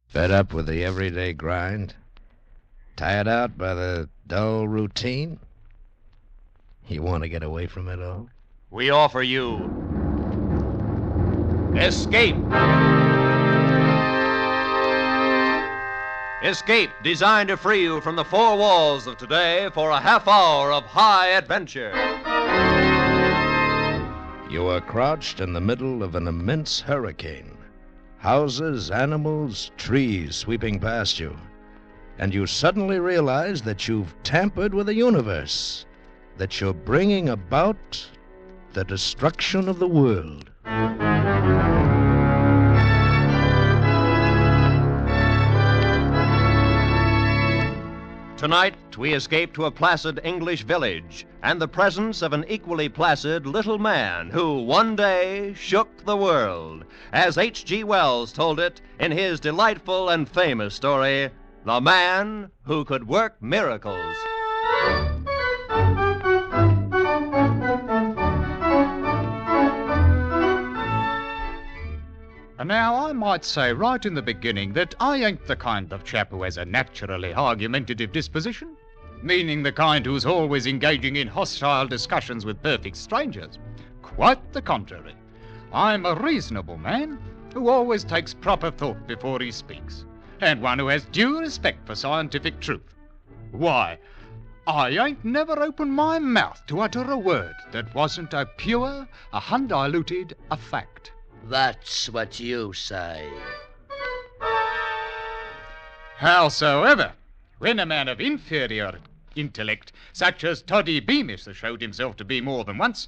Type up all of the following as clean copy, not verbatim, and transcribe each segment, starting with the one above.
Fed up with the everyday grind? Tired out by the dull routine? You want to get away from it all? We offer you Escape. Escape, designed to free you from the four walls of today for a half hour of high adventure. You are crouched in the middle of an immense hurricane. Houses, animals, trees sweeping past you. And you suddenly realize that you've tampered with the universe, that you're bringing about the destruction of the world. Tonight, we escape to a placid English village and the presence of an equally placid little man who one day shook the world, as H.G. Wells told it in his delightful and famous story, The Man Who Could Work Miracles. And now, I might say right in the beginning that I ain't the kind of chap who has a naturally argumentative disposition, meaning the kind who's always engaging in hostile discussions with perfect strangers. Quite the contrary. I'm a reasonable man who always takes proper thought before he speaks, and one who has due respect for scientific truth. Why, I ain't never opened my mouth to utter a word that wasn't a pure, a undiluted, a fact. That's what you say. Howsoever, when a man of inferior intellect, such as Toddy Beamish has showed himself to be more than once,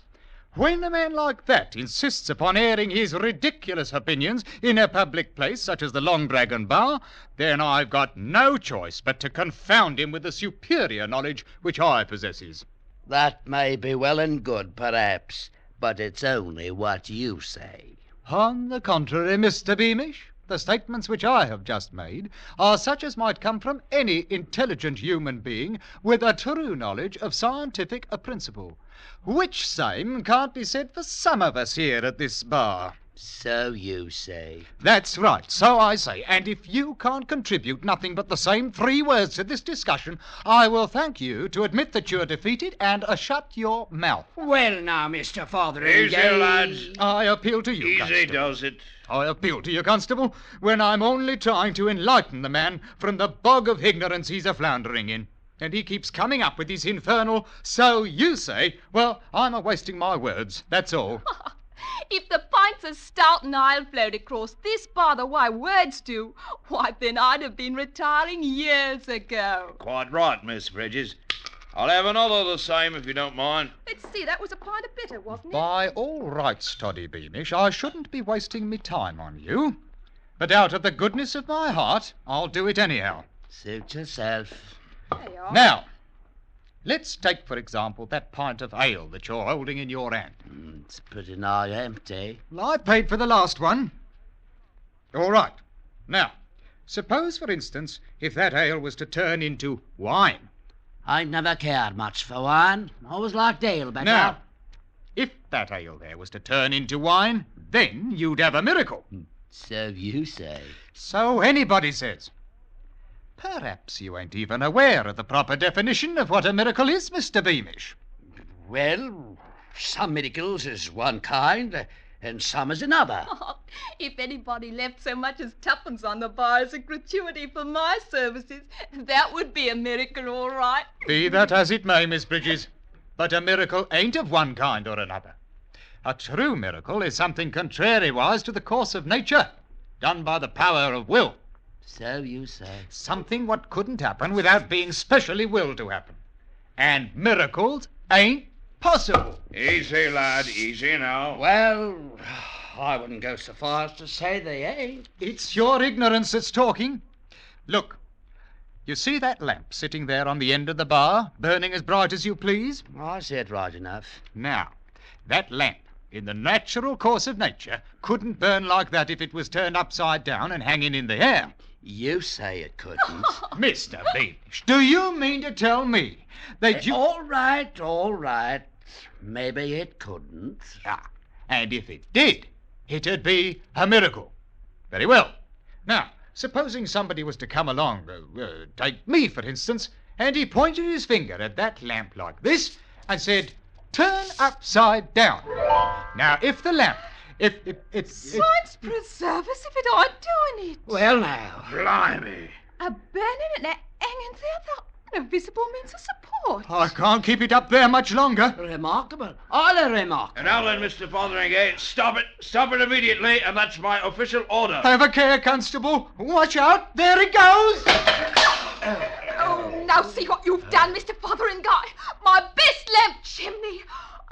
when a man like that insists upon airing his ridiculous opinions in a public place such as the Long Dragon Bar, then I've got no choice but to confound him with the superior knowledge which I possesses. That may be well and good, perhaps, but it's only what you say. On the contrary, Mr. Beamish, the statements which I have just made are such as might come from any intelligent human being with a true knowledge of scientific principle, which same can't be said for some of us here at this bar. So you say. That's right, so I say, and if you can't contribute nothing but the same three words to this discussion, I will thank you to admit that you're defeated and shut your mouth. Well now, Mr. Fotheringay. Easy, lads. I appeal to you, Easy Constable. does it. I appeal to you, Constable, when I'm only trying to enlighten the man from the bog of ignorance he's a-floundering in. And he keeps coming up with his infernal, so you say. Well, I'm a-wasting my words, that's all. If the pints of stout Nile flowed across this bar the way words do, why, then I'd have been retiring years ago. Quite right, Miss Bridges. I'll have another the same if you don't mind. Let's see, that was a pint of bitter, wasn't it? By all rights, Toddy Beamish, I shouldn't be wasting me time on you. But out of the goodness of my heart, I'll do it anyhow. Suit yourself. There you are. Now, let's take, for example, that pint of ale that you're holding in your hand. It's pretty nigh empty. Well, I paid for the last one. All right. Now, suppose, for instance, if that ale was to turn into wine. I never cared much for wine. Always liked ale better. Now, if that ale there was to turn into wine, then you'd have a miracle. So you say. So anybody says. Perhaps you ain't even aware of the proper definition of what a miracle is, Mr. Beamish. Well, some miracles is one kind, and some is another. Oh, if anybody left so much as tuppence on the bar as a gratuity for my services, that would be a miracle, all right. Be that as it may, Miss Bridges, but a miracle ain't of one kind or another. A true miracle is something contrariwise to the course of nature, done by the power of will. So you say. Something what couldn't happen without being specially willed to happen. And miracles ain't possible. Easy, lad, easy now. Well, I wouldn't go so far as to say they ain't. It's your ignorance that's talking. Look, you see that lamp sitting there on the end of the bar, burning as bright as you please? I see it right enough. Now, that lamp, in the natural course of nature, couldn't burn like that if it was turned upside down and hanging in the air. You say it couldn't. Mr. Beamish, do you mean to tell me that you... All right. Maybe it couldn't. And if it did, it'd be a miracle. Very well. Now, supposing somebody was to come along, take me for instance, and he pointed his finger at that lamp like this and said, "Turn upside down." Now, if the lamp, if Science preserve us if it aren't doing it. Well, now. Blimey. A burning and a hanging there without no visible means of support. I can't keep it up there much longer. Remarkable. Highly remarkable. And now then, Mr. Fotheringay, stop it. Stop it immediately, and that's my official order. Have a care, Constable. Watch out. There it goes. Oh, now see what you've done, Mr. Fotheringay. My best lamp chimney.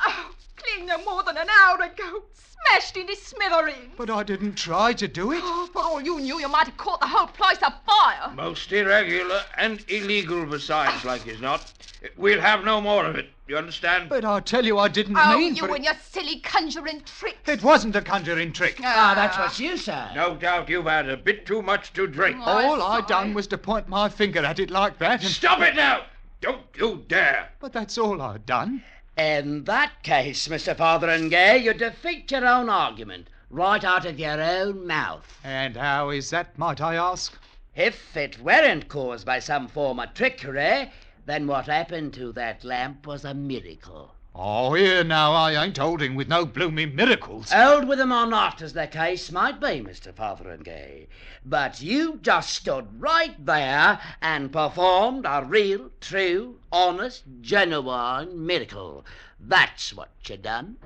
Oh, clean no more than an hour ago. Smashed into smithereens. But I didn't try to do it. Oh, for all you knew, you might have caught the whole place afire. Most irregular and illegal besides, like as not. We'll have no more of it. You understand? But I tell you, I didn't Oh, mean you for and your silly conjuring tricks. It wasn't a conjuring trick. That's what you say. No doubt you've had a bit too much to drink. All I done was to point my finger at it like that and... Stop it now! Don't you dare! But that's all I'd done. In that case, Mr. Fotheringay, you defeat your own argument right out of your own mouth. And how is that, might I ask? If it weren't caused by some form of trickery, then what happened to that lamp was a miracle. Oh, here now, I ain't holding with no blooming miracles. Old with them or not, as the case might be, Mr. Fotheringay. But you just stood right there and performed a real, true, honest, genuine miracle. That's what you done.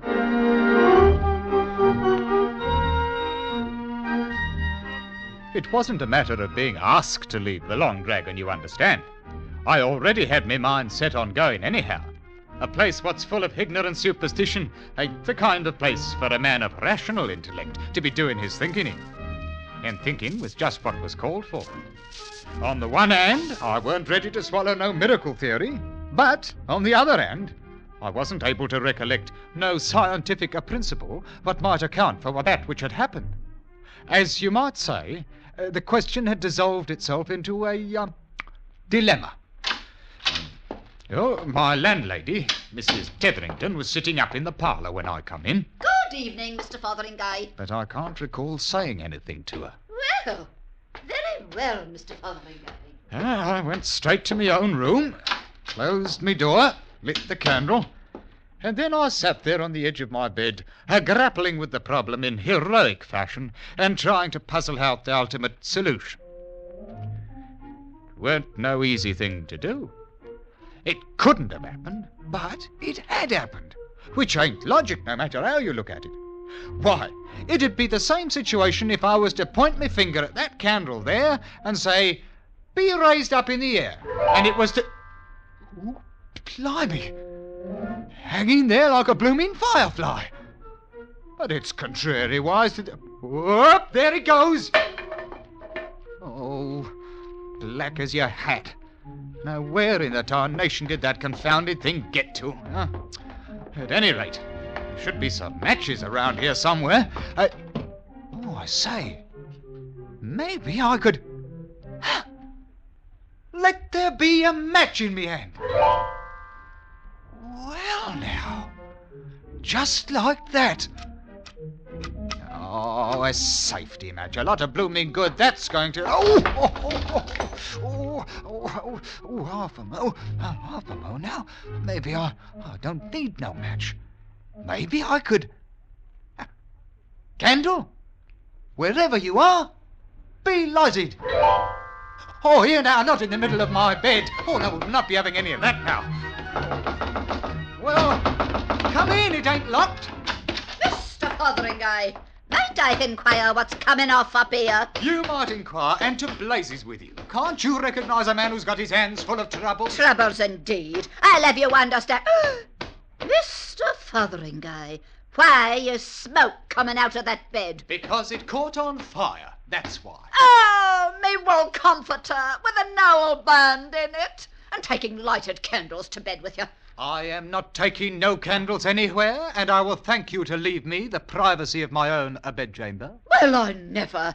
It wasn't a matter of being asked to leave the Long Dragon, you understand. I already had my mind set on going anyhow. A place what's full of ignorant superstition ain't the kind of place for a man of rational intellect to be doing his thinking in. And thinking was just what was called for. On the one hand, I weren't ready to swallow no miracle theory, but on the other hand, I wasn't able to recollect no scientific principle what might account for that which had happened. As you might say, the question had dissolved itself into a dilemma. Oh, my landlady, Mrs. Tetherington, was sitting up in the parlour when I come in. Good evening, Mr. Fotheringay. But I can't recall saying anything to her. Well, very well, Mr. Fotheringay. I went straight to my own room, closed my door, lit the candle, and then I sat there on the edge of my bed, grappling with the problem in heroic fashion and trying to puzzle out the ultimate solution. It weren't no easy thing to do. It couldn't have happened, but it had happened, which ain't logic no matter how you look at it. Why, it'd be the same situation if I was to point my finger at that candle there and say, "Be raised up in the air," and it was to... Ooh, blimey! Hanging there like a blooming firefly. But it's contrariwise to... Whoop, there it goes! Oh, black as your hat. Now, where in the tarnation did that confounded thing get to? Huh? At any rate, there should be some matches around here somewhere. Oh, I say, maybe I could... Let there be a match in me hand. Well, now, just like that. Oh, a safety match. A lot of blooming good that's going to... half a mo now. Maybe I don't need no match. Maybe I could... Candle, wherever you are, be lighted. Oh, here now, not in the middle of my bed. Oh, no, we'll not be having any of that now. Well, come in, it ain't locked. Mr. Fotheringay, might I inquire what's coming off up here? You might inquire, and to blazes with you. Can't you recognise a man who's got his hands full of trouble? Troubles indeed. I'll have you understand. Mr. Fotheringay, why is smoke coming out of that bed? Because it caught on fire, that's why. Oh, me wool comforter with a Noel band in it, and taking lighted candles to bed with you. I am not taking no candles anywhere, and I will thank you to leave me the privacy of my own bedchamber. Well, I never.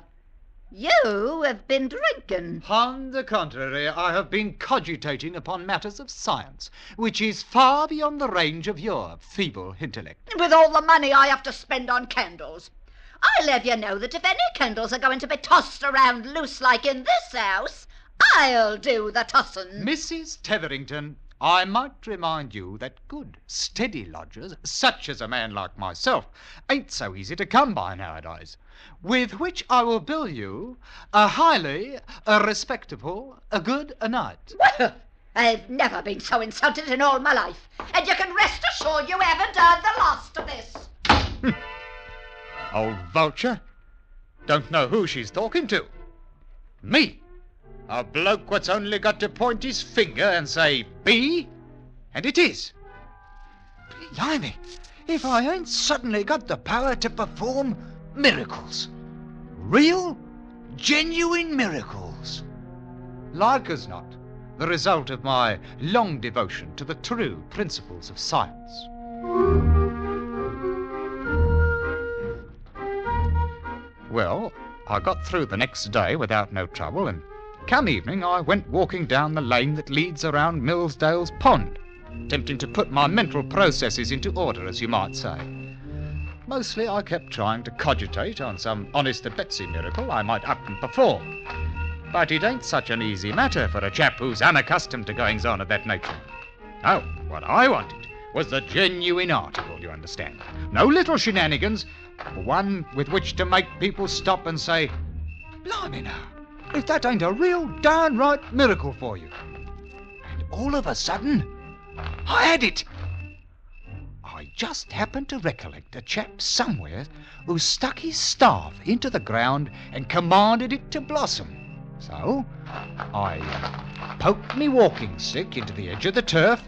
You have been drinking. On the contrary, I have been cogitating upon matters of science, which is far beyond the range of your feeble intellect. With all the money I have to spend on candles. I'll have you know that if any candles are going to be tossed around loose like in this house, I'll do the tossing. Mrs. Tetherington, I might remind you that good, steady lodgers, such as a man like myself, ain't so easy to come by nowadays, with which I will bill you a highly, respectable, good night. Well, I've never been so insulted in all my life, and you can rest assured you haven't heard the last of this. Old vulture. Don't know who she's talking to. Me? A bloke what's only got to point his finger and say, be, and it is. Blimey, if I ain't suddenly got the power to perform miracles. Real, genuine miracles. Like as not, the result of my long devotion to the true principles of science. Well, I got through the next day without no trouble, and come evening I went walking down the lane that leads around Millsdale's pond, attempting to put my mental processes into order, as you might say. Mostly I kept trying to cogitate on some honest-to-Betsy miracle I might up and perform. But it ain't such an easy matter for a chap who's unaccustomed to goings-on of that nature. No, what I wanted was the genuine article, you understand. No little shenanigans, one with which to make people stop and say, blimey now, if that ain't a real downright miracle for you. And all of a sudden, I had it. I just happened to recollect a chap somewhere who stuck his staff into the ground and commanded it to blossom. So, I poked me walking stick into the edge of the turf,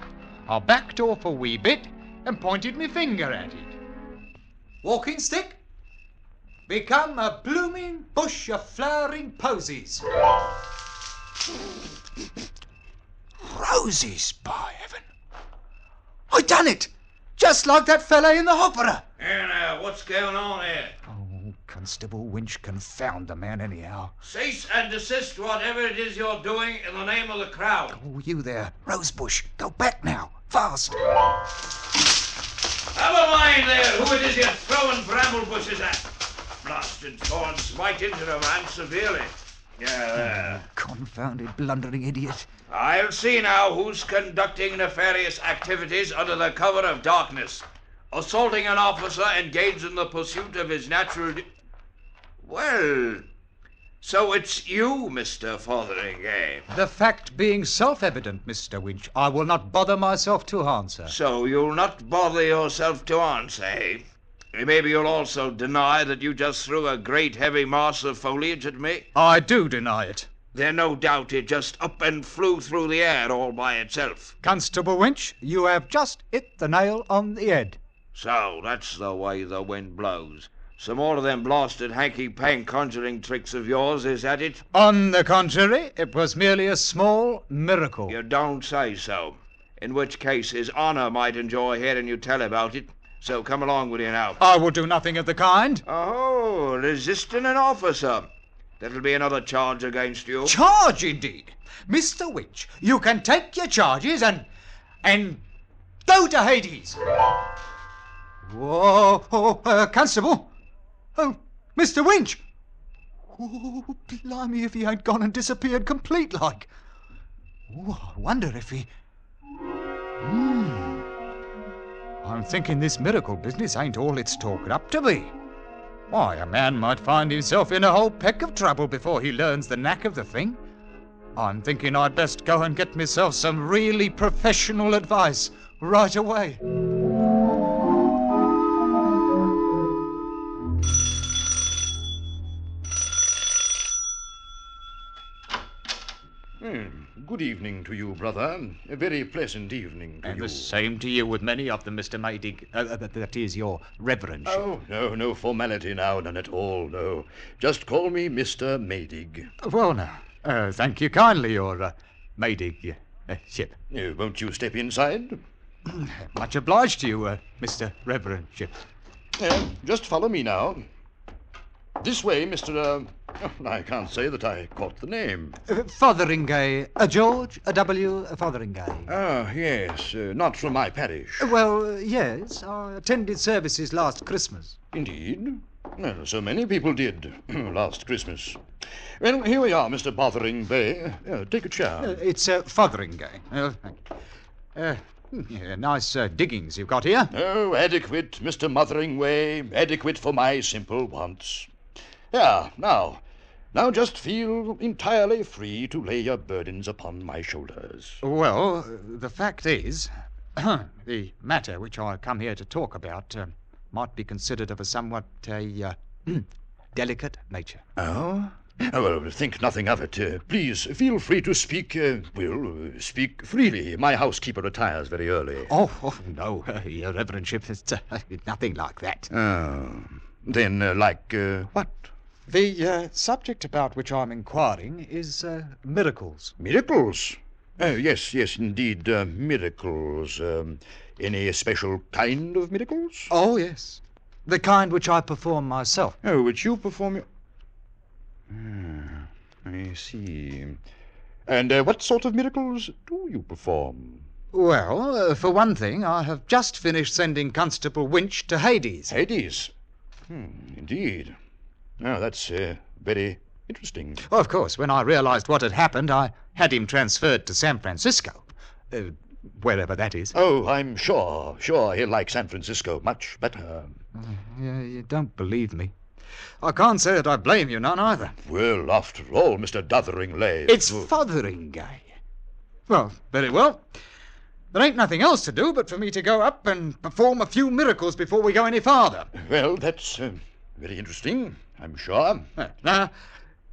I backed off a wee bit and pointed me finger at it. Walking stick, become a blooming bush of flowering posies. Roses, by heaven. I done it! Just like that fella in the opera. Here now, what's going on here? Oh, Constable Winch, confound the man anyhow. Cease and desist whatever it is you're doing in the name of the crowd. Oh, you there, Rosebush, go back now, fast. Have a mind there who it is you're throwing bramble bushes at. Blasted thorns smite into the man severely. Yeah, there. Confounded blundering idiot. I'll see now who's conducting nefarious activities under the cover of darkness. Assaulting an officer engaged in the pursuit of his natural... Well, so it's you, Mr. Fotheringay. The fact being self-evident, Mr. Winch, I will not bother myself to answer. So you'll not bother yourself to answer, eh? Maybe you'll also deny that you just threw a great heavy mass of foliage at me? I do deny it. Then no doubt it just up and flew through the air all by itself. Constable Winch, you have just hit the nail on the head. So that's the way the wind blows. Some more of them blasted hanky-pank conjuring tricks of yours, is that it? On the contrary, it was merely a small miracle. You don't say so. In which case his honour might enjoy hearing you tell about it. So come along with you now. I will do nothing of the kind. Oh, resisting an officer. That'll be another charge against you. Charge, indeed. Mr. Winch, you can take your charges and go to Hades. Whoa, Constable. Oh, Mr. Winch. Oh, blimey if he ain't gone and disappeared complete like. Oh, I wonder if he... I'm thinking this miracle business ain't all it's talked up to be. Why, a man might find himself in a whole peck of trouble before he learns the knack of the thing. I'm thinking I'd best go and get myself some really professional advice right away. Good evening to you, brother. A very pleasant evening to you. And the same to you with many of them, Mr. Maydig. That is, your reverendship. Oh, no formality now, none at all, no. Just call me Mr. Maydig. Well, now, thank you kindly, your Maydig ship. Won't you step inside? Much obliged to you, Mr. Reverendship. Just follow me now. This way, Mr. I can't say that I caught the name. Fotheringay. George W. Fotheringay. Ah, yes. Not from my parish. Well, yes. I attended services last Christmas. Indeed? Well, so many people did last Christmas. Well, here we are, Mr. Fotheringay. Take a chair. It's Fotheringay. Nice diggings you've got here. Oh, adequate, Mr. Motheringay. Adequate for my simple wants. Yeah, now just feel entirely free to lay your burdens upon my shoulders. Well, the fact is, the matter which I come here to talk about might be considered of a somewhat delicate nature. Oh? Oh, well, think nothing of it. Please, feel free to speak, speak freely. My housekeeper retires very early. Oh no, Your Reverendship, it's nothing like that. Oh, then, what? The subject about which I'm inquiring is miracles. Miracles? Yes, indeed, miracles. Any special kind of miracles? Oh, yes. The kind which I perform myself. Oh, which you perform... I see. And what sort of miracles do you perform? Well, for one thing, I have just finished sending Constable Winch to Hades. Hades? Indeed. Oh, that's very interesting. Well, of course, when I realized what had happened, I had him transferred to San Francisco. Wherever that is. Oh, I'm sure he'll like San Francisco much better. You don't believe me. I can't say that I blame you none either. Well, after all, Mr. Dotheringay... It's Fotheringay. Well, very well. There ain't nothing else to do but for me to go up and perform a few miracles before we go any farther. Well, that's very interesting, I'm sure. Now,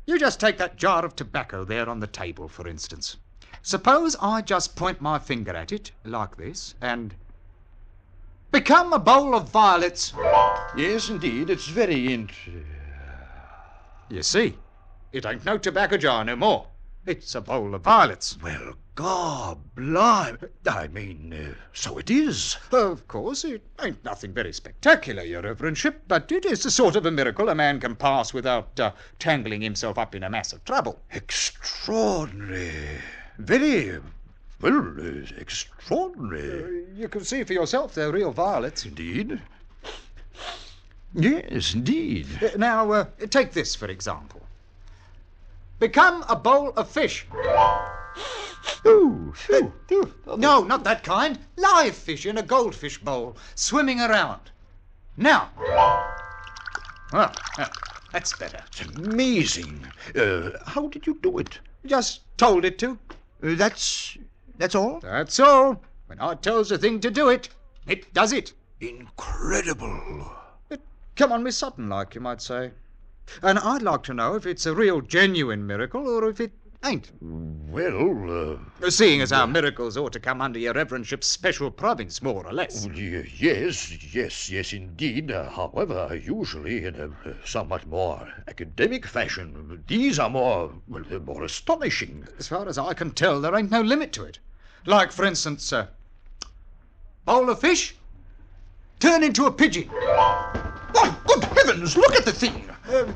you just take that jar of tobacco there on the table, for instance. Suppose I just point my finger at it, like this, and... become a bowl of violets. Yes, indeed, it's very You see, it ain't no tobacco jar no more. It's a bowl of violets. Well, God blimey. I mean, so it is. Of course, it ain't nothing very spectacular, Your Reverendship, but it is the sort of a miracle a man can pass without tangling himself up in a mass of trouble. Extraordinary. Very, well, extraordinary. You can see for yourself they're real violets. Indeed. Yes, indeed. Now, take this, for example. Become a bowl of fish. Ooh. No, not that kind. Live fish in a goldfish bowl, swimming around. Now. Well, that's better. It's amazing. How did you do it? Just told it to. That's all? That's all. When I tells a thing to do it, it does it. Incredible. Come on, Miss Sutton, like you might say. And I'd like to know if it's a real genuine miracle or if it ain't. Well, seeing as our miracles ought to come under Your Reverendship's special province, more or less. Yes, indeed. However, usually in a somewhat more academic fashion. These are more astonishing. As far as I can tell, there ain't no limit to it. Like, for instance, bowl of fish, turn into a pigeon. Why, good heavens, look at the thing.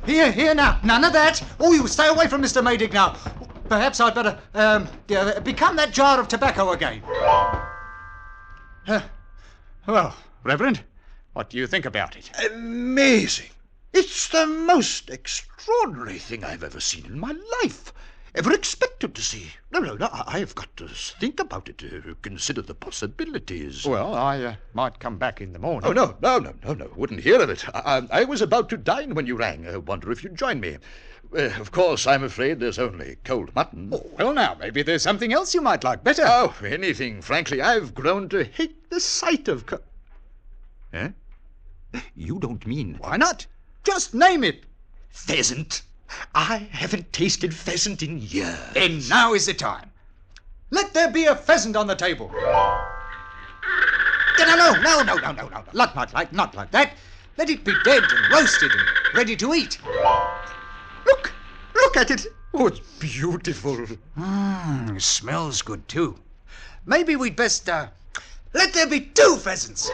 Here now. None of that. Oh, you stay away from Mr. Maydig now. Perhaps I'd better become that jar of tobacco again. Well, Reverend, what do you think about it? Amazing. It's the most extraordinary thing I've ever seen in my life. Ever expected to see. No, I've got to think about it, consider the possibilities. Well, I might come back in the morning. Oh, no, wouldn't hear of it. I was about to dine when you rang. I wonder if you'd join me. Of course, I'm afraid there's only cold mutton. Oh, well, now, maybe there's something else you might like better. Oh, anything. Frankly, I've grown to hate the sight of Eh? You don't mean... Why not? Just name it. Pheasant. I haven't tasted pheasant in years. Then now is the time. Let there be a pheasant on the table. No. Not like that. Let it be dead and roasted and ready to eat. Look at it. Oh, it's beautiful. Smells good, too. Maybe we'd best Let there be 2 pheasants.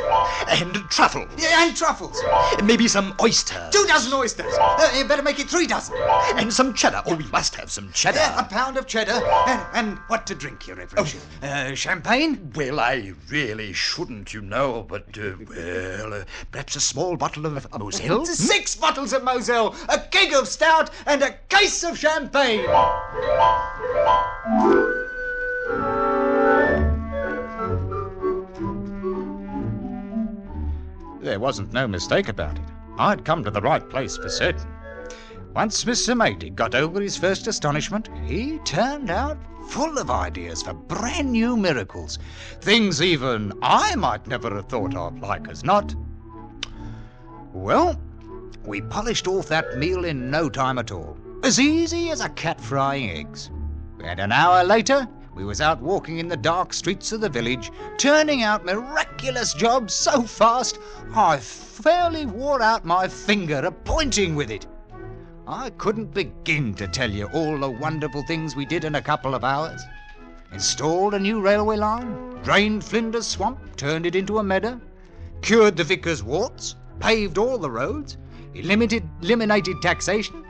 And truffles. Yeah, and truffles. Maybe some oysters. 2 dozen oysters. You better make it 3 dozen. And some cheddar. Oh, we must have some cheddar. A pound of cheddar. And what to drink, Your Reverence? Champagne? Well, I really shouldn't, you know, but, perhaps a small bottle of Moselle? 6 bottles of Moselle, a keg of stout, and a case of champagne. There wasn't no mistake about it. I'd come to the right place for certain. Once Mr. Maydig got over his first astonishment, he turned out full of ideas for brand new miracles. Things even I might never have thought of, like as not. Well, we polished off that meal in no time at all. As easy as a cat frying eggs. And an hour later, we was out walking in the dark streets of the village, turning out miraculous jobs so fast, I fairly wore out my finger a-pointing with it. I couldn't begin to tell you all the wonderful things we did in a couple of hours. Installed a new railway line, drained Flinders Swamp, turned it into a meadow, cured the vicar's warts, paved all the roads, eliminated taxation,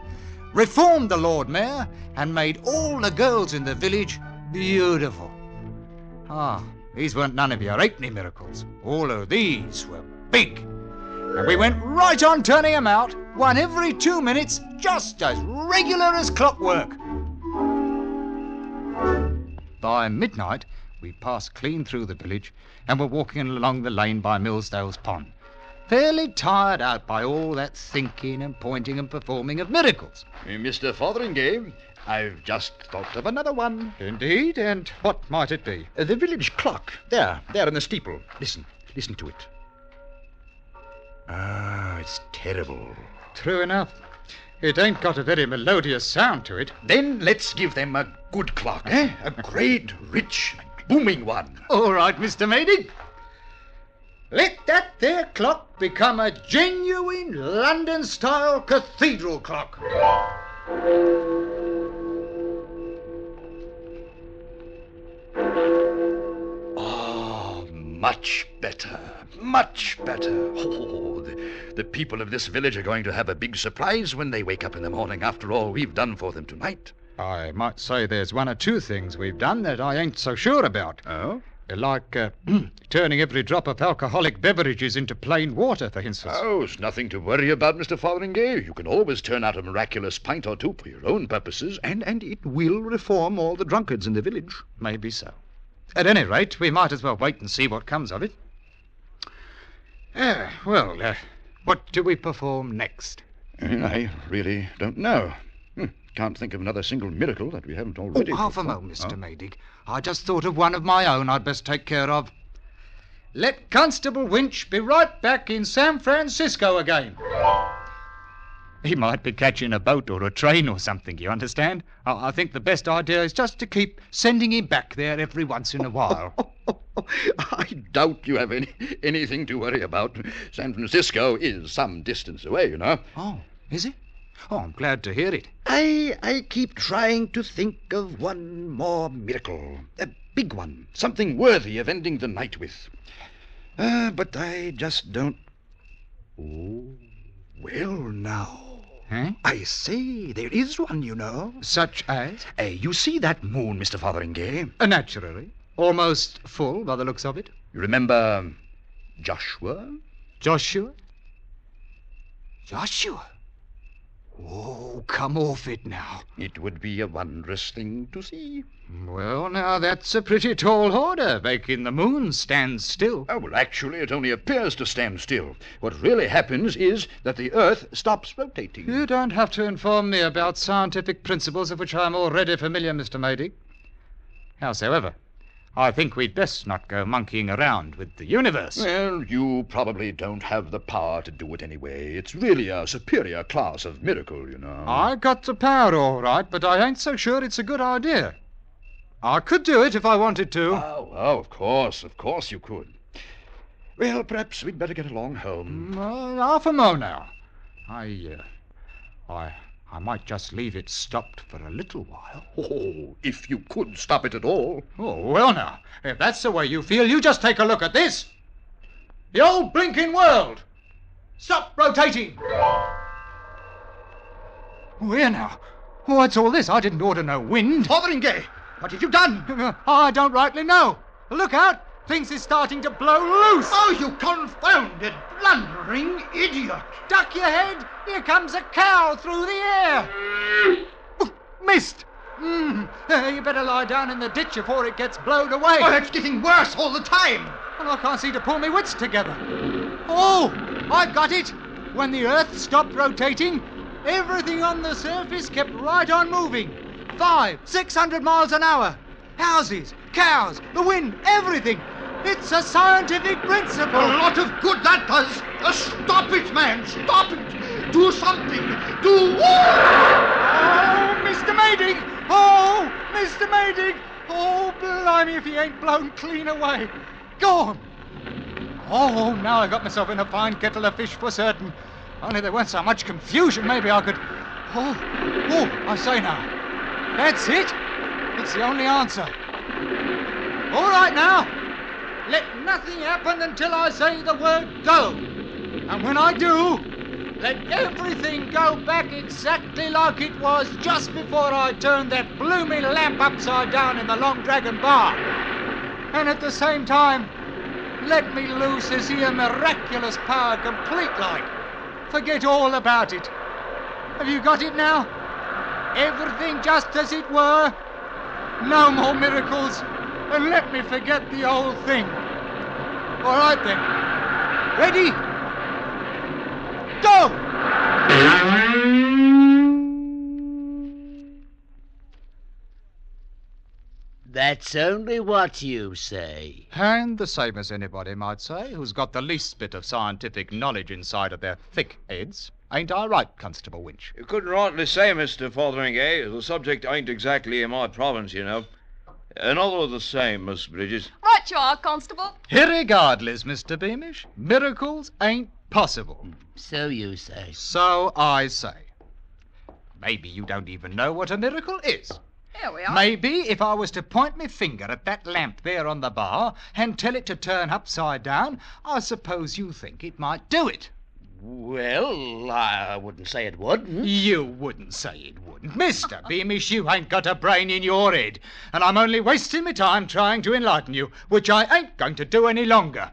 reformed the Lord Mayor, and made all the girls in the village beautiful. These weren't none of your halfpenny miracles. All of these were big. And we went right on turning them out, one every 2 minutes, just as regular as clockwork. By midnight, we passed clean through the village and were walking along the lane by Millsdale's Pond, fairly tired out by all that thinking and pointing and performing of miracles. Mr. Fotheringay, I've just thought of another one. Indeed? And what might it be? The village clock. There in the steeple. Listen to it. It's terrible. True enough. It ain't got a very melodious sound to it. Then let's give them a good clock, eh? A great, rich, booming one. All right, Mr. Maydig. Let that there clock become a genuine London-style cathedral clock. Much better. Much better. Oh, the people of this village are going to have a big surprise when they wake up in the morning after all we've done for them tonight. I might say there's 1 or 2 things we've done that I ain't so sure about. Oh? Like turning every drop of alcoholic beverages into plain water, for instance. Oh, it's nothing to worry about, Mr. Fotheringay. You can always turn out a miraculous pint or 2 for your own purposes, and it will reform all the drunkards in the village. Maybe so. At any rate, we might as well wait and see what comes of it. What do we perform next? I really don't know. Can't think of another single miracle that we haven't already. Half a moment, Mr. Maydig. I just thought of one of my own I'd best take care of. Let Constable Winch be right back in San Francisco again. He might be catching a boat or a train or something, you understand? I think the best idea is just to keep sending him back there every once in a while. I doubt you have anything to worry about. San Francisco is some distance away, you know. Oh, is it? Oh, I'm glad to hear it. I keep trying to think of one more miracle. A big one. Something worthy of ending the night with. But I just don't... Oh, well now. Huh? I say, there is one, you know. Such as? You see that moon, Mr. Fotheringay? Naturally. Almost full by the looks of it. You remember Joshua? Joshua? Oh, come off it now. It would be a wondrous thing to see. Well, now, that's a pretty tall order, making the moon stand still. Oh, well, actually, it only appears to stand still. What really happens is that the Earth stops rotating. You don't have to inform me about scientific principles of which I'm already familiar, Mr. Maydig. Howsoever, I think we'd best not go monkeying around with the universe. Well, you probably don't have the power to do it anyway. It's really a superior class of miracle, you know. I got the power all right, but I ain't so sure it's a good idea. I could do it if I wanted to. Oh, of course you could. Well, perhaps we'd better get along home. Half a mo now. I I might just leave it stopped for a little while. Oh, if you could stop it at all. Oh, well now, if that's the way you feel, you just take a look at this. The old blinking world. Stop rotating. Oh, here now. What's all this? I didn't order no wind. Fotheringay, what have you done? I don't rightly know. Look out. Things is starting to blow loose. Oh, you confounded, blundering idiot. Duck your head. Here comes a cow through the air. Oh, missed. You better lie down in the ditch before it gets blown away. Oh, it's getting worse all the time. And I can't seem to pull my wits together. Oh, I got it. When the Earth stopped rotating, everything on the surface kept right on moving. 500-600 miles an hour. Houses, cows, the wind, everything. It's a scientific principle. A lot of good that does. Stop it, man. Stop it. Do something. Do... Oh, Mr. Maydig. Oh, Mr. Maydig. Oh, blimey if he ain't blown clean away. Gone. Oh, now I got myself in a fine kettle of fish for certain. Only there weren't so much confusion, maybe I could... Oh, I say now. That's it. It's the only answer. All right now. Let nothing happen until I say the word go. And when I do, let everything go back exactly like it was just before I turned that blooming lamp upside down in the Long Dragon bar. And at the same time, let me loose this here miraculous power complete-like. Forget all about it. Have you got it now? Everything just as it were? No more miracles, and let me forget the old thing. All right then. Ready? Go! That's only what you say. And the same as anybody might say who's got the least bit of scientific knowledge inside of their thick heads. Ain't I right, Constable Winch? You couldn't rightly say, Mr. Fotheringay. The subject ain't exactly in my province, you know. Another of the same, Miss Bridges. Right you are, Constable. Irregardless, Mr. Beamish, miracles ain't possible. So you say. So I say. Maybe you don't even know what a miracle is. Here we are. Maybe if I was to point my finger at that lamp there on the bar and tell it to turn upside down, I suppose you think it might do it. Well, I wouldn't say it would. You wouldn't say it wouldn't. Mr. Beamish, you ain't got a brain in your head, and I'm only wasting my time trying to enlighten you, which I ain't going to do any longer.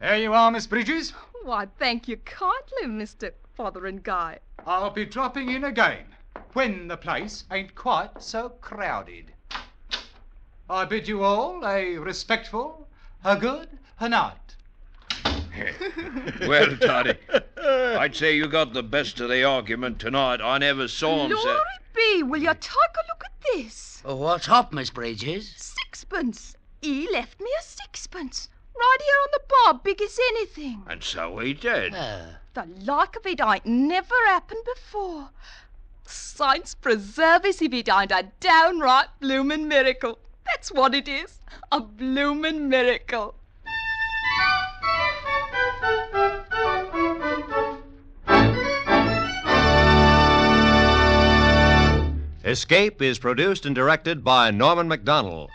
There you are, Miss Bridges. Why, thank you kindly, Mr. Fotheringay. I'll be dropping in again when the place ain't quite so crowded. I bid you all a respectful, a good, a night. Well, Toddy, I'd say you got the best of the argument tonight. I never saw him Glory be, will you take a look at this? What's up, Miss Bridges? Sixpence. He left me a sixpence. Right here on the bar, big as anything. And so he did. The like of it ain't never happened before. Saints preserve us if it ain't a downright bloomin' miracle. That's what it is. A bloomin' miracle. Escape is produced and directed by Norman MacDonald.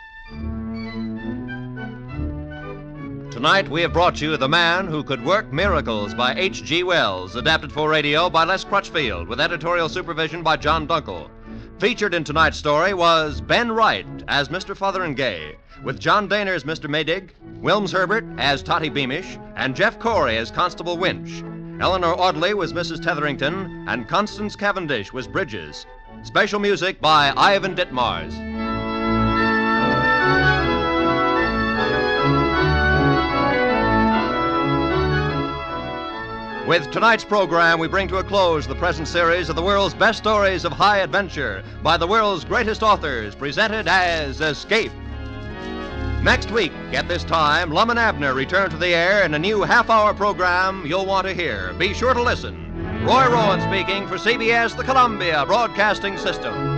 Tonight we have brought you The Man Who Could Work Miracles by H.G. Wells, adapted for radio by Les Crutchfield, with editorial supervision by John Dunkel. Featured in tonight's story was Ben Wright as Mr. Fotheringay, with John Daner as Mr. Maydig, Wilms Herbert as Totty Beamish, and Jeff Corey as Constable Winch. Eleanor Audley was Mrs. Tetherington, and Constance Cavendish was Bridges. Special music by Ivan Ditmars. With tonight's program, we bring to a close the present series of the world's best stories of high adventure by the world's greatest authors, presented as Escape. Next week, at this time, Lum and Abner return to the air in a new half-hour program you'll want to hear. Be sure to listen. Roy Rowan speaking for CBS, the Columbia Broadcasting System.